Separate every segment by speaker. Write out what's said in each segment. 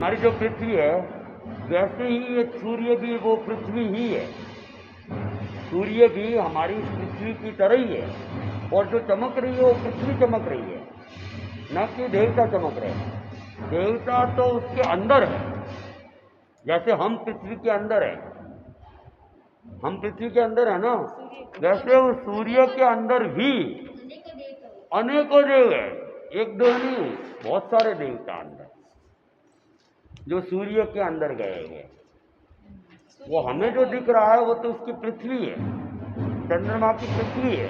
Speaker 1: हमारी जो पृथ्वी है वैसे ही ये सूर्य भी वो पृथ्वी ही है। सूर्य भी हमारी इस पृथ्वी की तरह ही है और जो चमक रही है वो पृथ्वी चमक रही है, न कि देवता चमक रहे हैं। देवता तो उसके अंदर है, जैसे हम पृथ्वी के अंदर है, हम पृथ्वी के अंदर है ना, वैसे वो सूर्य के अंदर भी अनेकों देव है। एक दो नहीं, बहुत सारे देवता अंदर जो सूर्य के अंदर गए हैं। वो हमें जो दिख रहा है वो तो उसकी पृथ्वी है, चंद्रमा की पृथ्वी है,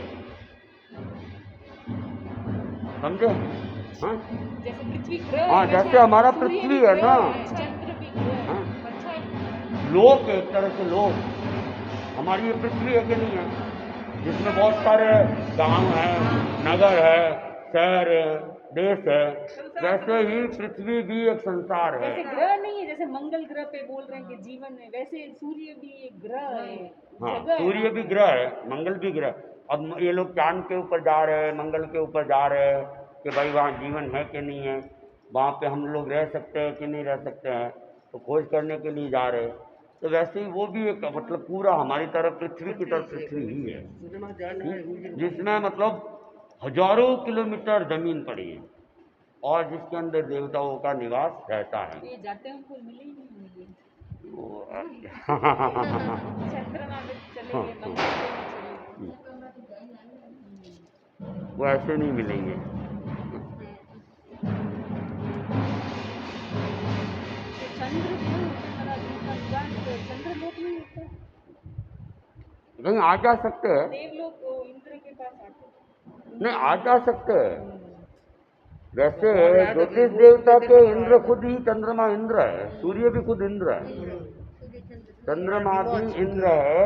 Speaker 1: समझे? हाँ,
Speaker 2: जैसे पृथ्वी ग्रह,
Speaker 1: हाँ, जैसे हमारा पृथ्वी है ना,
Speaker 2: चंद्र भी ग्रह।
Speaker 1: हाँ,
Speaker 2: अच्छा है।
Speaker 1: लोक एक तरह से लोक हमारी ये पृथ्वी है कि नहीं है, जिसमें बहुत सारे गांव हैं, नगर है, शहर है, देश है, वैसे ही पृथ्वी भी एक संसार है।
Speaker 2: जैसे ग्रह नहीं है, जैसे मंगल ग्रह पे बोल रहे हैं कि जीवन है, वैसे सूर्य भी एक ग्रह है।
Speaker 1: हाँ,
Speaker 2: जगह है।
Speaker 1: सूर्य भी ग्रह है, मंगल भी ग्रह। अब ये लोग चांद के ऊपर जा रहे हैं, मंगल के ऊपर जा रहे हैं कि भाई वहाँ जीवन है कि नहीं है, वहाँ पे हम लोग रह सकते हैं कि नहीं रह सकते हैं, तो खोज करने के लिए जा रहे हैं। तो वैसे ही वो भी एक मतलब पूरा हमारी तरफ पृथ्वी की तरफ पृथ्वी ही है, जिसमें मतलब हजारों किलोमीटर जमीन पड़ी है और जिसके अंदर देवताओं का निवास रहता है।
Speaker 2: ये जाते हैं उनको मिले ही नहीं होंगे।
Speaker 1: वो
Speaker 2: चंद्रमा में चले गए, मंगल में चले गए।
Speaker 1: वो ऐसे नहीं मिलेंगे।
Speaker 2: चंद्र क्यों हमारा दूसरा ज्ञान चंद्रलोक नहीं होता?
Speaker 1: कहीं आ जा सकते हैं,
Speaker 2: देवलोक को इंद्र के पास आते
Speaker 1: नहीं आ जा सकते हैं। वैसे ज्योतिष देवता के इंद्र खुद ही चंद्रमा इंद्र है, सूर्य भी खुद इंद्र है, चंद्रमा भी इंद्र है।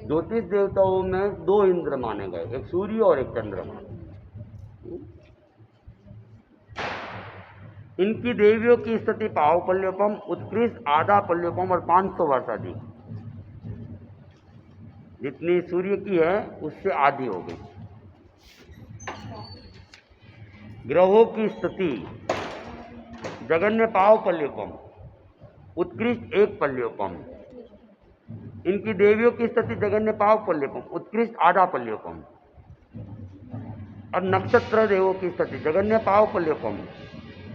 Speaker 1: ज्योतिष देवताओं में दो इंद्र माने गए, एक सूर्य और एक चंद्रमा। इनकी देवियों की स्थिति पावपल्योपम, उत्कृष्ट, आधा पल्योपम और 500 वर्ष अधिक। जितनी सूर्य की है उससे आधी हो गई। ग्रहों की स्थिति जगन्य पावपल्योपम, उत्कृष्ट 1 पल्योपम। इनकी देवियों की स्थिति जगन्य पावपल्योपम, उत्कृष्ट आधा पल्योपम। और नक्षत्र देवों की स्थिति जगन्य पावपल्योपम,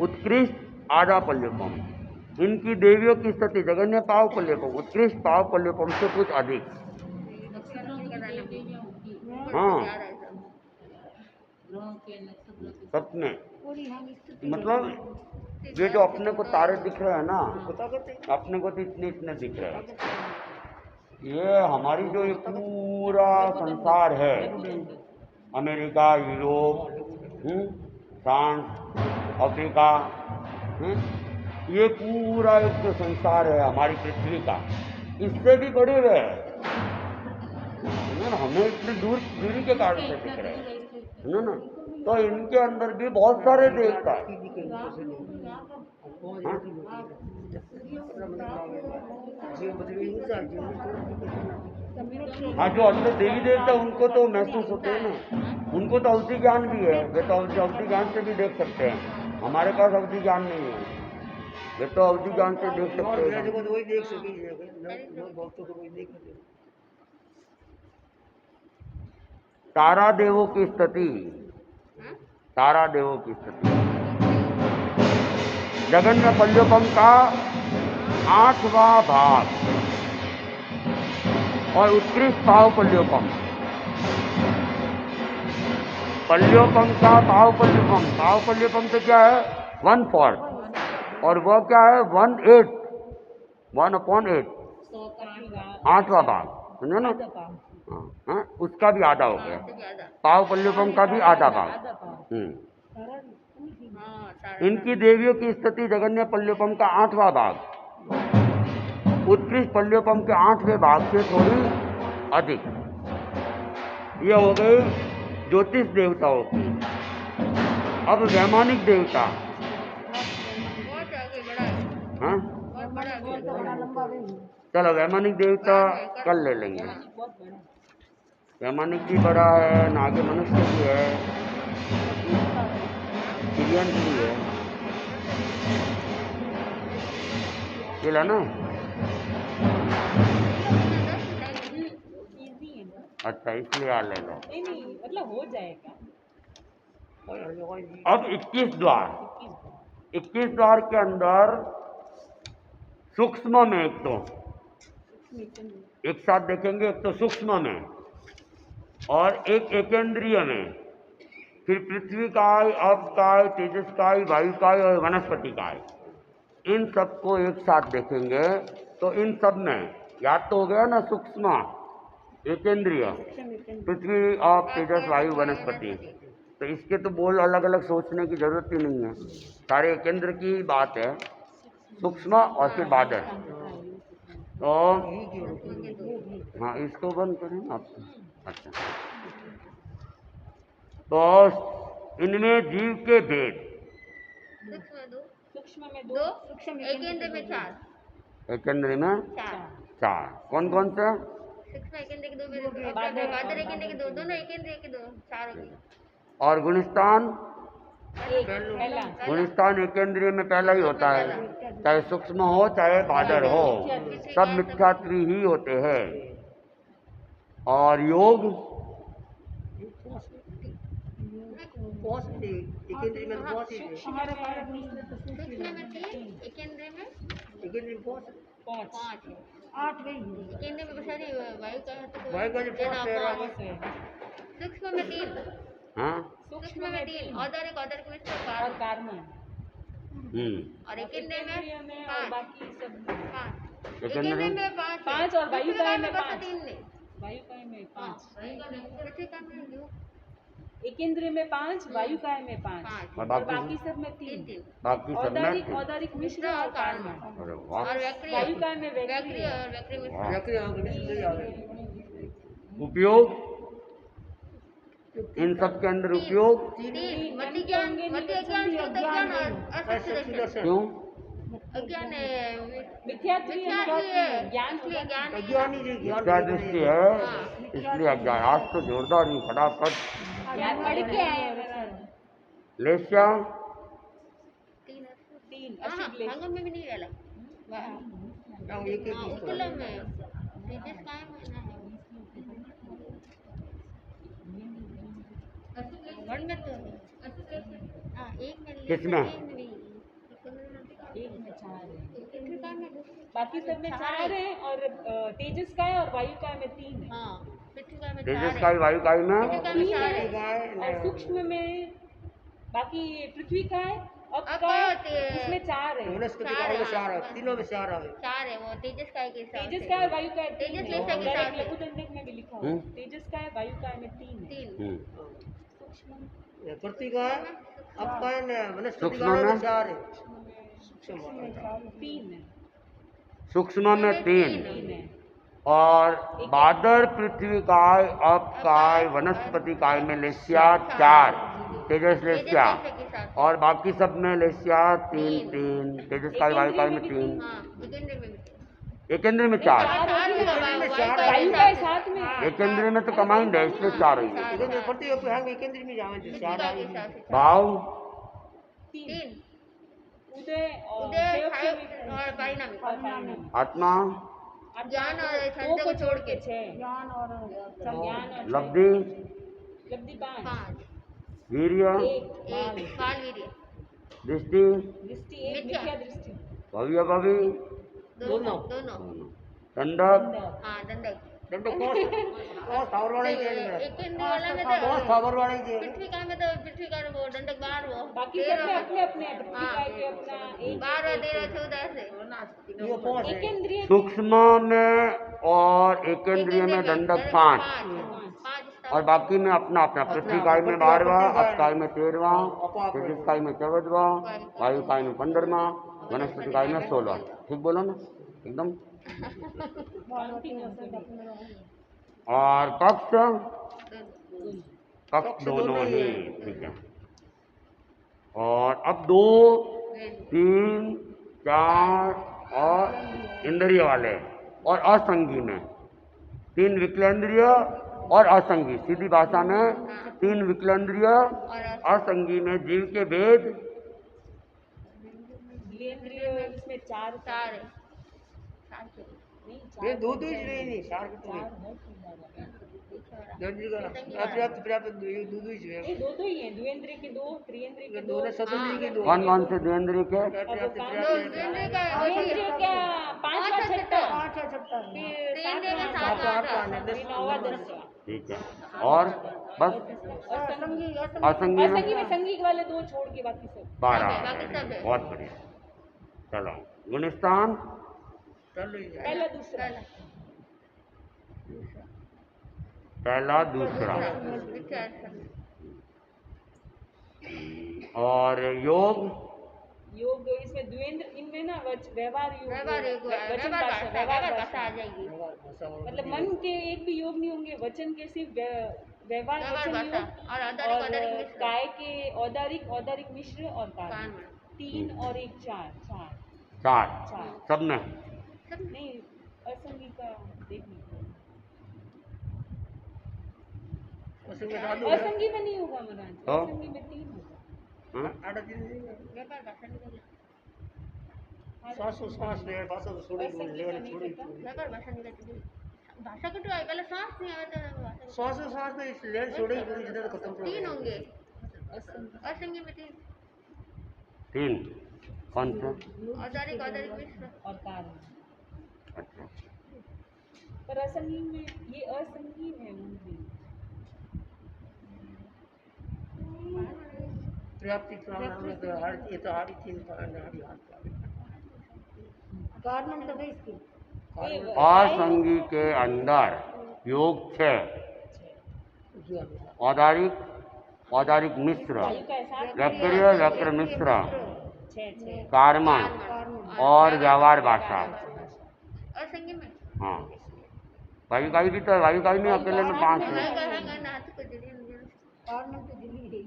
Speaker 1: उत्कृष्ट आधा पल्योपम। इनकी देवियों की स्थिति जगन्य पावपल्योपम, उत्कृष्ट पावपल्योपम से कुछ अधिक। हाँ, सपने मतलब ये जो अपने को तारे दिख रहे हैं ना, अपने को तो इतने इतने दिख रहे हैं। ये हमारी जो ये पूरा संसार है, अमेरिका, यूरोप, फ्रांस, अफ्रीका, ये पूरा एक जो संसार है हमारी पृथ्वी का, इससे भी बड़े हुए हैं ना, हमें इतनी दूरी के कारण से दिख रहे हैं ना। तो इनके अंदर भी बहुत सारे देवता हैं। हाँ, जो अंदर देवी देवता उनको तो महसूस होते हैं ना, उनको तो अवधि ज्ञान भी है, वे तो अवधि ज्ञान से भी देख सकते हैं। हमारे पास अवधि ज्ञान नहीं है, वे तो अवधि ज्ञान से देख सकते हैं। तारा देवों की स्थिति, तारा देवों की स्थिति जगन्य पल्योपम का 8वां भाग और उत्कृष्ट पावपल्योपम। पल्योपम का पावपल्योपम, पावपल्योपम तो क्या है 1/4 और वह क्या है 1/8, 1/8, 8वां भाग, समझो ना। हाँ, उसका भी आधा हो गया, पावपल्योपम का भी आधा भाग। इनकी देवियों की स्थिति जगन्य पल्योपम का 8वां भाग, उत्कृष्ट पल्योपम के 8वें भाग से थोड़ी अधिक। ये हो गई ज्योतिष देवताओं की। अब वैमानिक देवता, हाँ चलो वैमानिक देवता कल ले लेंगे। वैमानिक भी बड़ा है, नागे मनुष्य भी है, चिड़ियन भी है। ये ला ना।
Speaker 2: इजी है ना।
Speaker 1: अच्छा इसलिए आ ले लो।
Speaker 2: नहीं नहीं मतलब हो जाएगा।
Speaker 1: अब 21 द्वार, 21 द्वार के अंदर सूक्ष्म में एक तो एक साथ देखेंगे, एक तो सूक्ष्म में और एक एकेंद्रिय में, फिर पृथ्वी काय, अप काय, तेजस काय, वायु काय और वनस्पति काय, इन सबको एक साथ देखेंगे तो इन सब में याद तो हो गया ना सूक्ष्म, एकेंद्रिय, पृथ्वी, अप, तेजस, वायु, वनस्पति। तो इसके तो बोल अलग अलग सोचने की जरूरत ही नहीं है, सारे केंद्र की बात है, सूक्ष्म और फिर बादल। तो हाँ इसको बंद करें आप। अच्छा तो इनमें जीव के भेद,
Speaker 2: सूक्ष्म में दो,
Speaker 3: एकेंद्र में 4,
Speaker 1: एकेंद्र में
Speaker 3: 4
Speaker 1: 4, कौन कौन से?
Speaker 3: सूक्ष्म एकेंद्र के 2, बादर एकेंद्र के 2, दोनों एकेंद्र के 2, 4 हो गए।
Speaker 1: और गुणस्थान,
Speaker 2: एक पहला
Speaker 1: गुणस्थान एकेंद्रिय में पहला ही होता है, चाहे सूक्ष्म हो चाहे बादर हो, सब मिथ्यात्वी ही होते हैं। और योग,
Speaker 3: सूक्ष्म में 3, एकेंद्र में 5 है, 8 एकेंद्र में सारी वायु का सूक्ष्म में 3,
Speaker 1: हाँ
Speaker 3: सूक्ष्म में 3, औदरिक में
Speaker 2: और
Speaker 3: 4
Speaker 2: कार्बन
Speaker 3: और एकेंद्र में
Speaker 2: और
Speaker 3: 5,
Speaker 2: बाकी सब
Speaker 3: 5
Speaker 1: एकेंद्र
Speaker 3: एकेंद्र
Speaker 1: में
Speaker 3: में 5
Speaker 2: 5 और वायु काय में 5,
Speaker 3: 3 ने
Speaker 2: वायु काय में 5,
Speaker 3: पृथ्वी का में 2,
Speaker 2: एकेंद्र में 5, वायु काय में 5
Speaker 3: 5
Speaker 2: और बाकी सब में 3,
Speaker 3: 3
Speaker 1: बाकी सब में
Speaker 2: औदारिक
Speaker 1: तीन।
Speaker 2: औदारिक मिश्र और कार्बन,
Speaker 1: अरे वाह,
Speaker 3: और वैक्री
Speaker 2: वायु काय में
Speaker 3: वैक्री और वैक्री में
Speaker 1: उपयोग, इन सब के अंदर उपयोग
Speaker 3: 3 मति ज्ञान ज्ञान और असत्य
Speaker 1: क्यों?
Speaker 3: अज्ञान
Speaker 2: मिथ्यात्व
Speaker 3: है,
Speaker 2: ज्ञान
Speaker 3: इसलिए ज्ञान
Speaker 1: क्या दृष्टि है, इसलिए अज्ञान। आज तो जोरदार ही फटाफट।
Speaker 2: ज्ञान पढ़ के आए हैं।
Speaker 1: लेस्या,
Speaker 2: 3
Speaker 3: हंगम में भी नहीं डाला उत्तलम में तेजस कायम है ना, वन में तो हाँ एक में
Speaker 1: किसमें?
Speaker 2: एक में 4 है,
Speaker 3: पृथ्वी का में
Speaker 2: बाकी सब में 4 है और तेजस काय और वायु काय में 3 है।
Speaker 3: हाँ पृथ्वी का में
Speaker 1: तेजस
Speaker 3: 4
Speaker 1: काय,
Speaker 3: है,
Speaker 1: वायु काय में
Speaker 3: पृथ्वी का में 4 है
Speaker 2: और सूक्ष्म में बाकी पृथ्वी काय, अब
Speaker 3: अब
Speaker 2: काय,
Speaker 3: होते-
Speaker 2: इसमें 4 है,
Speaker 3: 4 है, तीनों में 4 है वो तेजस काय के हिसाब
Speaker 2: तेजस
Speaker 3: से
Speaker 2: काय और वायु काय 3
Speaker 3: तेजस
Speaker 2: है,
Speaker 3: लेसा के साथ है।
Speaker 2: लघुदंडक में भी लिखा हुआ है, तेजस काय वायु काय में 3 है।
Speaker 3: 3
Speaker 4: पृथ्वी का है, अब का है ना वनस्पति
Speaker 1: सूक्ष्म
Speaker 4: का
Speaker 1: में?
Speaker 4: 4 है।
Speaker 2: 3 है,
Speaker 1: सूक्ष्म में 3
Speaker 2: 3 है,
Speaker 1: और बादर, पृथ्वी काय, अप काय, वनस्पति काय में लेस्या 4, तेजस लेस्या,
Speaker 3: के साथ
Speaker 1: और बाकी सब में लेस्या 3, तेजस काय, वायु काय में 3,
Speaker 3: हाँ एकेंद्र में भी
Speaker 1: एकेंद्र में 4,
Speaker 2: वायु काय साथ में है।
Speaker 1: एकेंद्र में तो कमांड है इसलिए 4 हुई है।
Speaker 4: लेकिन प्रति उपहांग केंद्र में जावे तो 4 आ गई।
Speaker 1: भाव,
Speaker 3: 3
Speaker 2: उदय और
Speaker 3: उदय
Speaker 2: क्षयोक्षमी
Speaker 3: और परिणामी
Speaker 1: आत्मा,
Speaker 3: ज्ञान और
Speaker 2: दो
Speaker 3: छंद
Speaker 2: को
Speaker 3: को
Speaker 2: छोड़ के 6, ज्ञान और
Speaker 1: लब्धि,
Speaker 2: लब्धि 5,
Speaker 3: 5
Speaker 1: वीर्य,
Speaker 2: 1
Speaker 3: काल वीर्य
Speaker 1: दृष्टि,
Speaker 2: दृष्टि 1
Speaker 3: मिथ्या।
Speaker 2: मिथ्या दृष्टि,
Speaker 1: भव्य भवि,
Speaker 3: दोनों
Speaker 1: दंडक,
Speaker 3: हाँ दंडक
Speaker 4: दंडो कौन थावर वाला ही है।
Speaker 3: एकेंद्र वाला में
Speaker 4: कौन
Speaker 3: तो
Speaker 4: थावर वाला ही है।
Speaker 3: पृथ्वी का में तो पृथ्वी का वो दंडक 12 वो
Speaker 2: बाकी सब में अपने अपने हैं, पृथ्वी काय के अपना 1
Speaker 3: 12 13 14 से
Speaker 4: ये 5 है।
Speaker 2: एकेंद्रिय
Speaker 1: सूक्ष्म में और एकेंद्रिय में दंडक 5,
Speaker 3: 5
Speaker 1: और बाकी में अपना अपना, पृथ्वी काय में 12वां, अप काय में 13वां, तेजस काय में 14वां, वायु काय में 15वां, वनस्पति काय में 16वां। ठीक बोलो ना एकदम। और पक्ष, पक्ष दोनों ही, ठीक है। और अब 2, 3, 4 और इंद्रिय वाले और असंगी में 3 विकलेंद्रिय और असंगी, सीधी भाषा में 3 विकलेंद्रिय असंगी में जीव के भेद,
Speaker 2: इंद्रिय इसमें 4
Speaker 3: 4 है
Speaker 2: नहीं
Speaker 4: ये दो दो ही नहीं चार के तो
Speaker 2: चार है कि बारह।
Speaker 4: द्वेंद्रिय का पर्याप्त पर्याप्त ये दो दो ही है
Speaker 2: नहीं दो ही है, द्विएंद्रिय के दो, त्रिएंद्रिय के
Speaker 4: दो
Speaker 2: दो।
Speaker 4: ने स्वतंत्र के दो
Speaker 1: कौन कौन से द्वेंद्रिय के?
Speaker 4: पर्याप्त
Speaker 2: द्विएंद्रिय
Speaker 4: पर्याप्त
Speaker 2: क्या पांचवा छठा,
Speaker 4: पांचवा छठा
Speaker 2: फिर
Speaker 3: सातवां,
Speaker 2: सातवां,
Speaker 4: आठवां,
Speaker 2: फिर नौवां, दसवां।
Speaker 1: ठीक है, और बस
Speaker 2: असंगी
Speaker 1: असंगी में
Speaker 2: असंगी में संगी वाले दो छोड़ के बाकी सब।
Speaker 1: 12।
Speaker 3: बाकी सब है।
Speaker 1: बहुत बढ़िया। चलो गुणस्थान
Speaker 4: चलो ये
Speaker 2: पहला दूसरा
Speaker 1: पहला दूसरा और योग
Speaker 2: योग इसमें द्वेंद्र इनमें ना व्यवहार योग
Speaker 3: व्यवहार योग है,
Speaker 2: वचन
Speaker 3: व्यवहार
Speaker 2: भाषा
Speaker 3: भाषा,
Speaker 2: व्यवहार
Speaker 3: व्यवहार भाषा
Speaker 2: भाषा
Speaker 3: आ जाएगी।
Speaker 2: मतलब मन के एक भी योग नहीं होंगे, वचन के सिर्फ व्यवहार
Speaker 3: व्यवहार
Speaker 2: वचन
Speaker 3: भाषा
Speaker 2: योग
Speaker 3: और औदारिक औदारिक
Speaker 2: और
Speaker 3: मिश्र
Speaker 2: काय के औदारिक औदारिक मिश्र और कारण
Speaker 3: कारण।
Speaker 2: 3 और 1 4 4
Speaker 1: 4 सब में
Speaker 2: नहीं असंगी का देखने को असंगी में नहीं होगा महाराज,
Speaker 1: तो?
Speaker 2: असंगी में 3 होगा।
Speaker 1: हाँ?
Speaker 3: व्यवहार भाषा निकल
Speaker 4: श्वास श्वास ले भाषा तो छोड़ी
Speaker 2: असंगी
Speaker 4: ले
Speaker 2: का नहीं
Speaker 4: छोड़ी
Speaker 2: पता।
Speaker 3: व्यवहार भाषा निकल भाषा को तो आए पहले सांस नहीं आवे तो भाषा
Speaker 4: श्वास श्वास में इस ले छोड़ी जिधर खत्म हो
Speaker 3: 3 होंगे।
Speaker 2: असंगी
Speaker 3: असंगी में 3
Speaker 1: 3 कौन से?
Speaker 3: औदारिक औदारिक मिश्र
Speaker 2: और कारण।
Speaker 1: अच्छा,
Speaker 2: पर असंगी में ये असंगी है उनकी
Speaker 4: पर्याप्ति प्राणायाम में तो हर ये तो हर चीज हरी हाथ कारण तो है इसकी
Speaker 1: असंगी के अंदर योग 6 औदारिक मिश्र
Speaker 2: वायु का एहसास
Speaker 1: वक्रिय वक्र मिश्र
Speaker 2: 6
Speaker 1: कार्मण और व्यवहार भाषा।
Speaker 3: असंगी में
Speaker 1: हाँ, वायु का भी तो वायु का भी नहीं, अकेले में 5 है।
Speaker 3: नाथ को जड़ी
Speaker 4: कारण तो दिल्ली है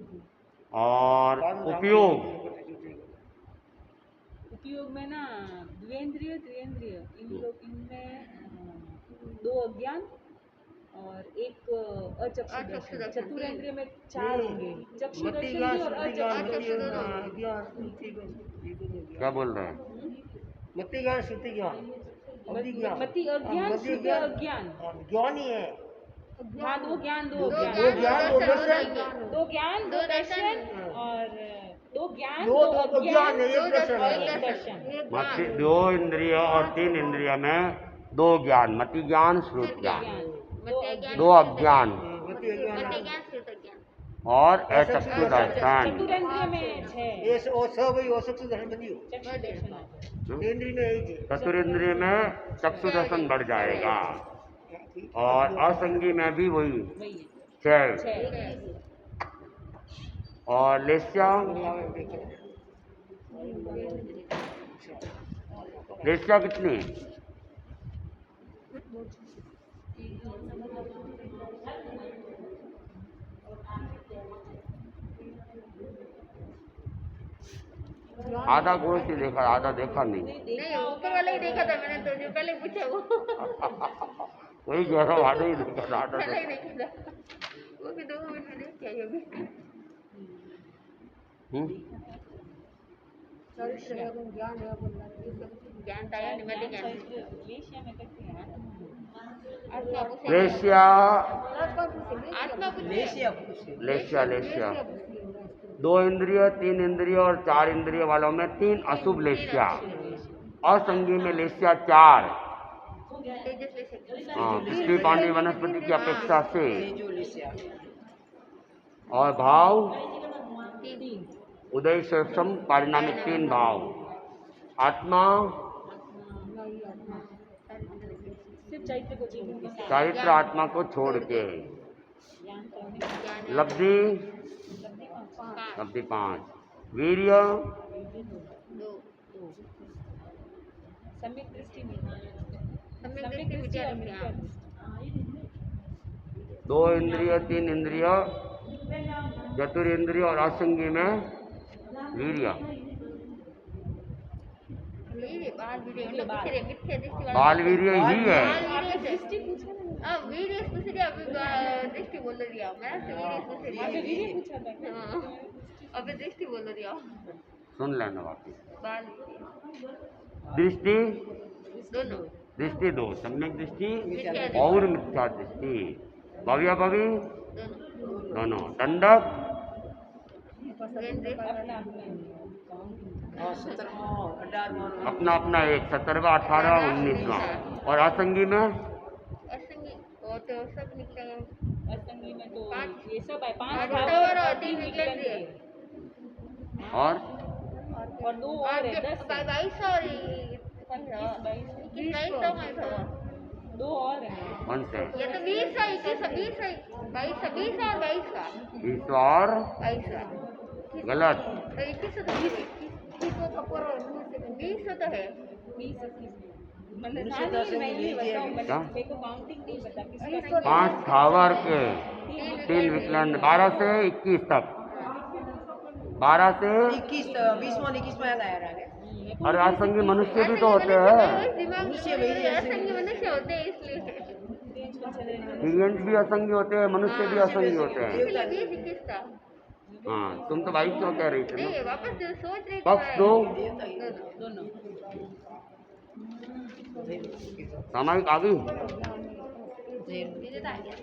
Speaker 1: और उपयोग
Speaker 2: उपयोग में ना द्वेंद्रिय त्रिएंद्रिय इन लोग इनमें 2 अज्ञान और एक अचक्षु दर्शन। चतुरेंद्रिय में 4 होंगे, चक्षु दर्शन भी और अचक्षु
Speaker 1: क्या बोल रहे हैं?
Speaker 4: मति ज्ञान श्रुति ज्ञान अवधि ज्ञान
Speaker 2: मति अज्ञान शुद्ध अज्ञान
Speaker 4: ज्ञान ही है
Speaker 2: हाँ दो ज्ञान
Speaker 4: दो ज्ञान दो दर्शन
Speaker 2: दो ज्ञान दो दर्शन और दो ज्ञान
Speaker 4: दो अज्ञान है, एक दर्शन
Speaker 2: और
Speaker 4: है।
Speaker 2: एक दर्शन।
Speaker 1: मति 2 इंद्रिय और 3 इंद्रिय में 2 ज्ञान, मति ज्ञान श्रुत ज्ञान, 2 अज्ञान
Speaker 4: मति ज्ञान
Speaker 3: ज्ञान श्रुत ज्ञान
Speaker 1: और अचक्षु दर्शन।
Speaker 2: चतुरेंद्रिय में 6
Speaker 4: ये वो सब वही वो चक्षु दर्शन बनी हो
Speaker 2: चक्षु दर्शन
Speaker 4: इंद्रिय में यही थी
Speaker 1: चतुरेंद्रिय में चक्षु दर्शन बढ़ जाएगा और असंगी में भी वही
Speaker 2: वही है
Speaker 1: 6 और लेस्या कितनी? आधा गोश्त ही देखा, आधा देखा नहीं।
Speaker 3: नहीं ऊपर वाला ही देखा था मैंने तो जो पहले पूछा वो
Speaker 1: वही कह रहा हूँ, आधा ही देखा था, आधा
Speaker 3: पहले ही
Speaker 1: देखा।
Speaker 3: देखा था वो भी 2 मिनट में देख के आई होगी। ज्ञान ताया निमति ज्ञान
Speaker 2: लेशिया में करते हैं
Speaker 3: आत्मा पूछे
Speaker 1: लेस्या
Speaker 3: आत्मा पूछे
Speaker 1: लेस्या लेस्या 2 इंद्रिय 3 इंद्रिय और 4 इंद्रिय वालों में 3 अशुभ लेस्या, असंगी में लेस्या 4।
Speaker 3: तेजस ले सकते
Speaker 1: हाँ, पुष्टि पानी वनस्पति की अपेक्षा से और भाव
Speaker 3: 3
Speaker 1: उदय से सम पारिणामिक 3 भाव। आत्मा
Speaker 2: सिर्फ चैत्य को जीवन के साथ
Speaker 1: चारित्र आत्मा को छोड़ के,
Speaker 2: ज्ञान करने
Speaker 1: लब्धि लब्धि 5, वीर्य
Speaker 3: 2
Speaker 2: सम्यक दृष्टि में
Speaker 3: सम्यक दृष्टि विचार ज्ञान
Speaker 1: 2 इंद्रिय 3 इंद्रिय चतुरेंद्रिय और असंगी में वीर्य।
Speaker 3: ये बाल वीर्य मतलब पूछ रहे मिथ्या दृष्टि वाला
Speaker 1: बाल वीर्य ही है।
Speaker 2: दृष्टि पूछा ना
Speaker 3: अब वीर्य पूछ रहे अभी दृष्टि बोल दिया मैं तो वीर्य पूछ रही
Speaker 2: आपने वीर्य पूछा था क्या?
Speaker 3: हाँ अभी दृष्टि बोल दिया
Speaker 1: सुन लेना वापिस।
Speaker 3: बाल
Speaker 1: दृष्टि
Speaker 3: दोनों
Speaker 1: दृष्टि दो, सम्यक दृष्टि
Speaker 3: मिथ्या
Speaker 1: और मिथ्या दृष्टि, भव्य भवी
Speaker 3: दोनों
Speaker 1: दोनों। दंडक
Speaker 3: द्वेंद्रिय
Speaker 2: अपना अपना
Speaker 4: और 17वां 18वां
Speaker 1: अपना अपना एक, 17वां 18वां 19वां। और असंगी में
Speaker 3: असंगी वो तो सब निकलेगा
Speaker 2: असंगी में तो
Speaker 3: पाँच।
Speaker 2: ये सब है, 5
Speaker 3: पाँच
Speaker 2: स्थावर
Speaker 3: स्थावर
Speaker 2: और
Speaker 3: और
Speaker 2: 3
Speaker 3: तीन
Speaker 2: विकेंद्रिय
Speaker 1: और
Speaker 2: और 2 और है, 10 है।
Speaker 3: 22 और
Speaker 2: 21 22
Speaker 3: 22 तो मैं था
Speaker 2: 2 और है।
Speaker 1: कौन से?
Speaker 3: ये तो 20 है 21 है 22 है 20 और 22 का
Speaker 1: 20 और
Speaker 3: 22 का
Speaker 1: गलत।
Speaker 3: तो 21 तो 20 को कपूर 20 तो है
Speaker 2: 20 21 मैंने
Speaker 4: उन्नीस
Speaker 2: कहा
Speaker 4: सौ दस
Speaker 2: नहीं, मैं
Speaker 4: में
Speaker 2: ये
Speaker 4: ये
Speaker 2: बताऊं,
Speaker 1: क्या?
Speaker 2: मेरे को काउंटिंग नहीं पता किसका
Speaker 1: 5 स्थावर के
Speaker 3: 3
Speaker 1: 3 विकलांग, 12 से 21 तक, 12 से
Speaker 4: 21 20वां 21वां आया है
Speaker 1: और असंगी मनुष्य भी तो होते हैं,
Speaker 3: मनुष्य असंगी मनुष्य होते हैं इसलिए
Speaker 1: दिव्यांश भी असंगी होते हैं, मनुष्य भी असंगी होते हैं।
Speaker 3: इसलिए 20 21 था
Speaker 1: हाँ, तुम तो 22 क्यों कह रही थी ना?
Speaker 3: नहीं वापस सोच रही थी
Speaker 1: पक्ष दो
Speaker 2: दोनों
Speaker 1: सामयिक आ गई।
Speaker 3: धीरे आ गया